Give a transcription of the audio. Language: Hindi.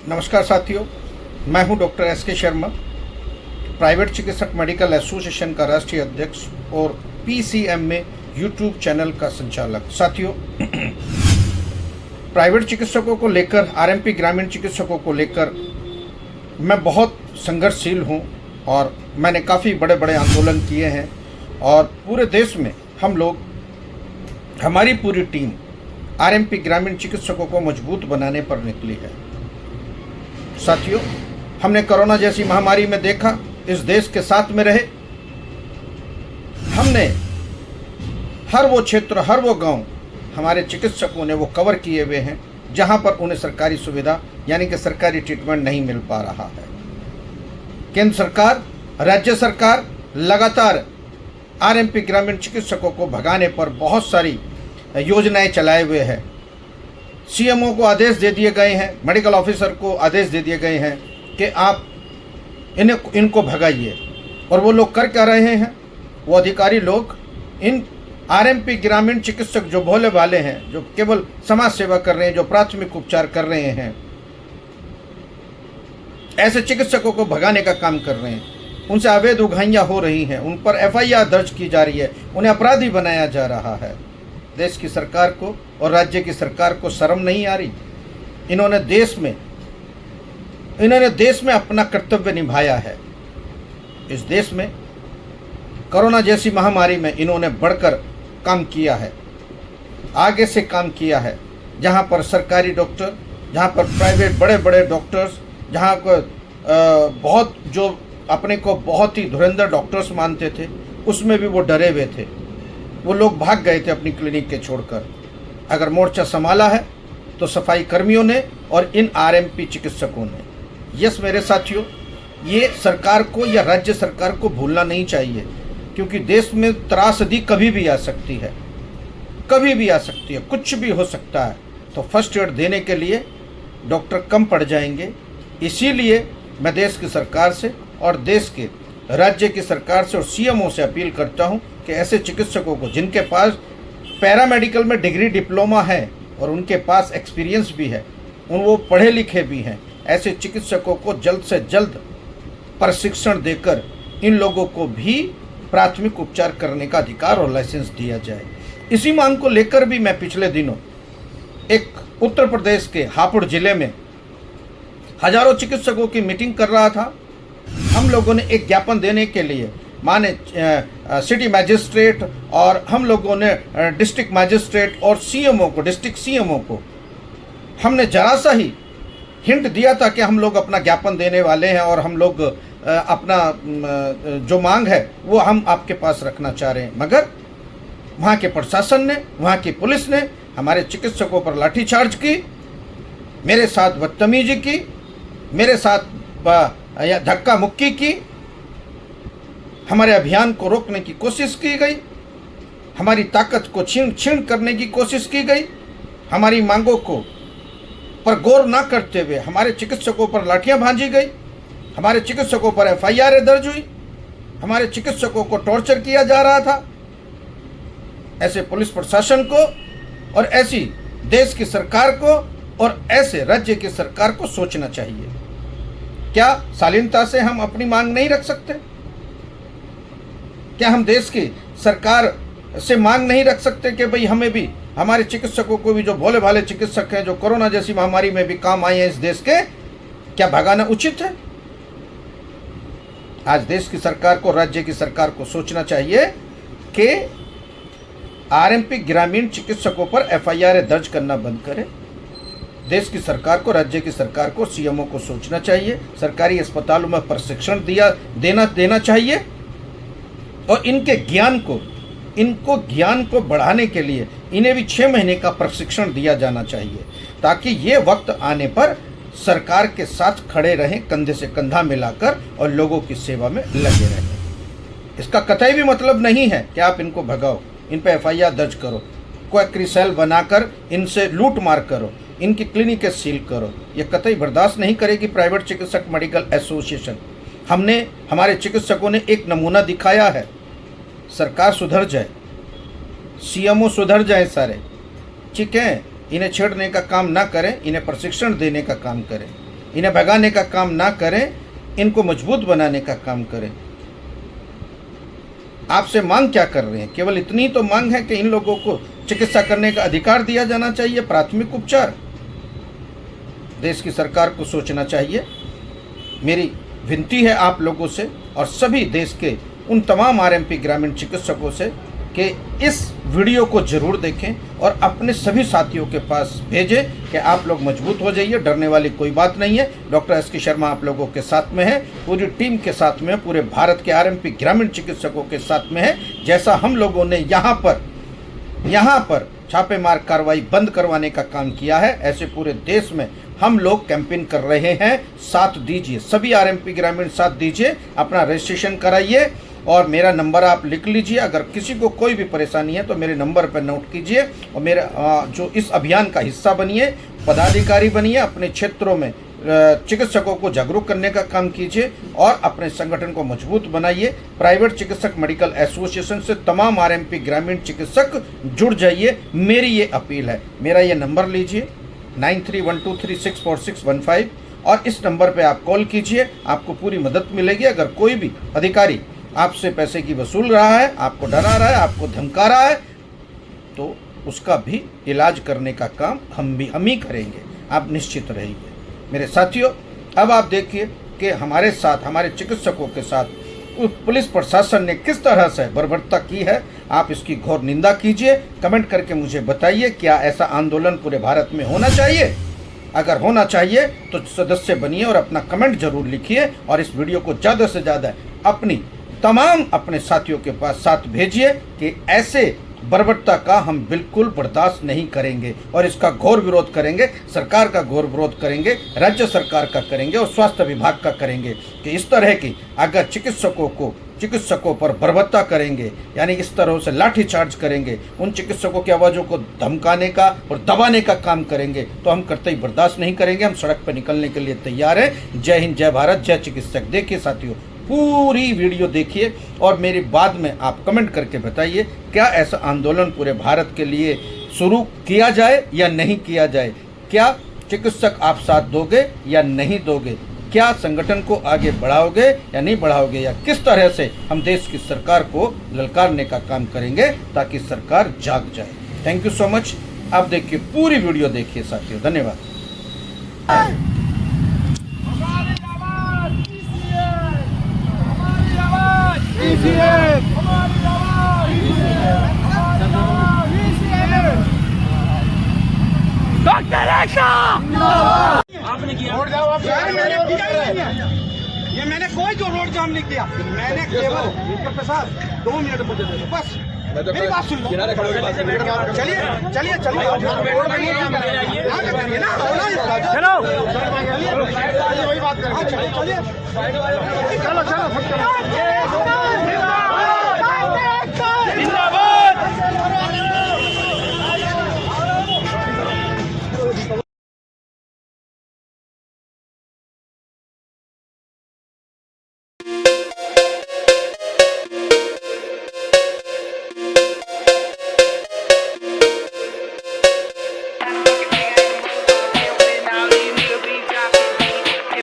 नमस्कार साथियों, मैं हूं डॉक्टर एस.के. शर्मा, प्राइवेट चिकित्सक मेडिकल एसोसिएशन का राष्ट्रीय अध्यक्ष और पीसीएम में यूट्यूब चैनल का संचालक। साथियों, प्राइवेट चिकित्सकों को लेकर, आरएमपी ग्रामीण चिकित्सकों को लेकर मैं बहुत संघर्षशील हूं और मैंने काफ़ी बड़े बड़े आंदोलन किए हैं और पूरे देश में हम लोग, हमारी पूरी टीम आरएमपी ग्रामीण चिकित्सकों को मजबूत बनाने पर निकली है। साथियों, हमने कोरोना जैसी महामारी में देखा, इस देश के साथ में रहे, हमने हर वो क्षेत्र, हर वो गांव हमारे चिकित्सकों ने वो कवर किए हुए हैं जहां पर उन्हें सरकारी सुविधा यानी कि सरकारी ट्रीटमेंट नहीं मिल पा रहा है। केंद्र सरकार, राज्य सरकार लगातार आरएमपी ग्रामीण चिकित्सकों को भगाने पर बहुत सारी योजनाएं चलाए हुए हैं। सीएमओ को आदेश दे दिए गए हैं, मेडिकल ऑफिसर को आदेश दे दिए गए हैं कि आप इनको भगाइए, और वो लोग कर क्या रहे हैं? वो अधिकारी लोग इन आरएमपी ग्रामीण चिकित्सक जो भोले भाले हैं, जो केवल समाज सेवा कर रहे हैं, जो प्राथमिक उपचार कर रहे हैं, ऐसे चिकित्सकों को भगाने का काम कर रहे हैं। उनसे अवैध उगाइयाँ हो रही हैं, उन पर एफआईआर दर्ज की जा रही है, उन्हें अपराधी बनाया जा रहा है। देश की सरकार को और राज्य की सरकार को शर्म नहीं आ रही? इन्होंने देश में अपना कर्तव्य निभाया है। इस देश में कोरोना जैसी महामारी में इन्होंने बढ़कर काम किया है, आगे से काम किया है। जहां पर सरकारी डॉक्टर, जहां पर प्राइवेट बड़े बड़े डॉक्टर्स, जहां पर बहुत जो अपने को बहुत ही धुरंधर डॉक्टर्स मानते थे, उसमें भी वो डरे हुए थे। वो लोग भाग गए थे अपनी क्लिनिक के छोड़कर। अगर मोर्चा संभाला है तो सफाई कर्मियों ने और इन आरएमपी चिकित्सकों ने। यस मेरे साथियों, ये सरकार को या राज्य सरकार को भूलना नहीं चाहिए, क्योंकि देश में त्रासदी कभी भी आ सकती है, कभी भी आ सकती है, कुछ भी हो सकता है। तो फर्स्ट एड देने के लिए डॉक्टर कम पड़ जाएंगे। इसीलिए मैं देश की सरकार से और देश के राज्य की सरकार से और सीएमओ से अपील करता हूं कि ऐसे चिकित्सकों को, जिनके पास पैरामेडिकल में डिग्री, डिप्लोमा है और उनके पास एक्सपीरियंस भी है, वो पढ़े लिखे भी हैं, ऐसे चिकित्सकों को जल्द से जल्द प्रशिक्षण देकर इन लोगों को भी प्राथमिक उपचार करने का अधिकार और लाइसेंस दिया जाए। इसी मांग को लेकर भी मैं पिछले दिनों एक उत्तर प्रदेश के हापुड़ जिले में हजारों चिकित्सकों की मीटिंग कर रहा था। हम लोगों ने एक ज्ञापन देने के लिए माने सिटी मैजिस्ट्रेट और हम लोगों ने डिस्ट्रिक्ट मैजिस्ट्रेट और सीएमओ को, डिस्ट्रिक्ट सीएमओ को हमने जरा सा ही हिंट दिया था कि हम लोग अपना ज्ञापन देने वाले हैं और हम लोग अपना जो मांग है वो हम आपके पास रखना चाह रहे हैं। मगर वहाँ के प्रशासन ने, वहाँ की पुलिस ने हमारे चिकित्सकों पर लाठीचार्ज की, मेरे साथ बदतमीजी की, मेरे साथ धक्का मुक्की की, हमारे अभियान को रोकने की कोशिश की गई, हमारी ताकत को छीन करने की कोशिश की गई, हमारी मांगों को पर गौर ना करते हुए हमारे चिकित्सकों पर लाठियां भांजी गई, हमारे चिकित्सकों पर एफआईआर दर्ज हुई, हमारे चिकित्सकों को टॉर्चर किया जा रहा था। ऐसे पुलिस प्रशासन को और ऐसी देश की सरकार को और ऐसे राज्य की सरकार को सोचना चाहिए। क्या शालीनता से हम अपनी मांग नहीं रख सकते? क्या हम देश की सरकार से मांग नहीं रख सकते कि भाई हमें भी, हमारे चिकित्सकों को भी, जो भोले भाले चिकित्सक हैं, जो कोरोना जैसी महामारी में भी काम आए हैं इस देश के, क्या भगाना उचित है? आज देश की सरकार को, राज्य की सरकार को सोचना चाहिए कि आरएमपी ग्रामीण चिकित्सकों पर एफआईआर दर्ज करना बंद करें। देश की सरकार को, राज्य की सरकार को, सीएमओ को सोचना चाहिए, सरकारी अस्पतालों में प्रशिक्षण देना चाहिए और इनको ज्ञान को बढ़ाने के लिए इन्हें भी 6 महीने का प्रशिक्षण दिया जाना चाहिए, ताकि ये वक्त आने पर सरकार के साथ खड़े रहें, कंधे से कंधा मिलाकर, और लोगों की सेवा में लगे रहें। इसका कतई भी मतलब नहीं है कि आप इनको भगाओ, इन पर एफआईआर दर्ज करो, क्वैकरी सेल बनाकर इनसे लूट मार करो, इनकी क्लिनिकें सील करो। ये कतई बर्दाश्त नहीं करेगी प्राइवेट चिकित्सक मेडिकल एसोसिएशन। हमारे चिकित्सकों ने एक नमूना दिखाया है। सरकार सुधर जाए, सीएमओ सुधर जाए सारे, ठीक है, इन्हें छेड़ने का काम ना करें, इन्हें प्रशिक्षण देने का काम करें। इन्हें भगाने का काम ना करें, इनको मजबूत बनाने का काम करें। आपसे मांग क्या कर रहे हैं? केवल इतनी तो मांग है कि इन लोगों को चिकित्सा करने का अधिकार दिया जाना चाहिए, प्राथमिक उपचार। देश की सरकार को सोचना चाहिए। मेरी विनती है आप लोगों से और सभी देश के उन तमाम आरएमपी ग्रामीण चिकित्सकों से कि इस वीडियो को ज़रूर देखें और अपने सभी साथियों के पास भेजें कि आप लोग मजबूत हो जाइए, डरने वाली कोई बात नहीं है। डॉक्टर एस के शर्मा आप लोगों के साथ में है, पूरी टीम के साथ में है, पूरे भारत के आरएमपी ग्रामीण चिकित्सकों के साथ में है। जैसा हम लोगों ने यहाँ पर छापेमार कार्रवाई बंद करवाने का काम किया है, ऐसे पूरे देश में हम लोग कैंपेन कर रहे हैं। साथ दीजिए, सभी आरएमपी ग्रामीण साथ दीजिए, अपना रजिस्ट्रेशन कराइए और मेरा नंबर आप लिख लीजिए। अगर किसी को कोई भी परेशानी है तो मेरे नंबर पर नोट कीजिए और मेरा जो इस अभियान का हिस्सा बनिए, पदाधिकारी बनिए, अपने क्षेत्रों में चिकित्सकों को जागरूक करने का काम कीजिए और अपने संगठन को मजबूत बनाइए। प्राइवेट चिकित्सक मेडिकल एसोसिएशन से तमाम आरएमपी ग्रामीण चिकित्सक जुड़ जाइए, मेरी ये अपील है। मेरा ये नंबर लीजिए 9312364615 और इस नंबर पे आप कॉल कीजिए, आपको पूरी मदद मिलेगी। अगर कोई भी अधिकारी आपसे पैसे की वसूल रहा है, आपको डरा रहा है, आपको धमका रहा है, तो उसका भी इलाज करने का काम हम ही करेंगे, आप निश्चित रहिए। मेरे साथियों, अब आप देखिए कि हमारे साथ, हमारे चिकित्सकों के साथ पुलिस प्रशासन ने किस तरह से बर्बरता की है। आप इसकी घोर निंदा कीजिए, कमेंट करके मुझे बताइए क्या ऐसा आंदोलन पूरे भारत में होना चाहिए। अगर होना चाहिए तो सदस्य बनिए और अपना कमेंट जरूर लिखिए और इस वीडियो को ज़्यादा से ज़्यादा अपने साथियों के पास साथ भेजिए कि ऐसे बर्बरता का हम बिल्कुल बर्दाश्त नहीं करेंगे और इसका घोर विरोध करेंगे। सरकार का घोर विरोध करेंगे, राज्य सरकार का करेंगे और स्वास्थ्य विभाग का करेंगे कि इस तरह की अगर चिकित्सकों पर बर्बरता करेंगे, यानी इस तरह से लाठीचार्ज करेंगे, उन चिकित्सकों की आवाज़ों को धमकाने का और दबाने का काम करेंगे, तो हम करते ही बर्दाश्त नहीं करेंगे। हम सड़क पर निकलने के लिए तैयार हैं। जय हिंद, जय भारत, जय चिकित्सक। देखिए साथियों, पूरी वीडियो देखिए और मेरी बाद में आप कमेंट करके बताइए क्या ऐसा आंदोलन पूरे भारत के लिए शुरू किया जाए या नहीं किया जाए। क्या चिकित्सक आप साथ दोगे या नहीं दोगे? क्या संगठन को आगे बढ़ाओगे या नहीं बढ़ाओगे, या किस तरह से हम देश की सरकार को ललकारने का काम करेंगे ताकि सरकार जाग जाए। Thank you so much. आप देखिए, पूरी वीडियो देखिए साथियों। धन्यवाद। डॉक्टर आपने किया रोड जाम आप मैंने किया ही नहीं है। ये मैंने कोई जो रोड जाम नहीं किया, मैंने केवल इंस्पेक्टर साहब 2 मिनट मुझे दे दो बस, मेरी बात सुन लो। चलिए चलिए चलिए चलो वही बात करें। चलिए चलो चलो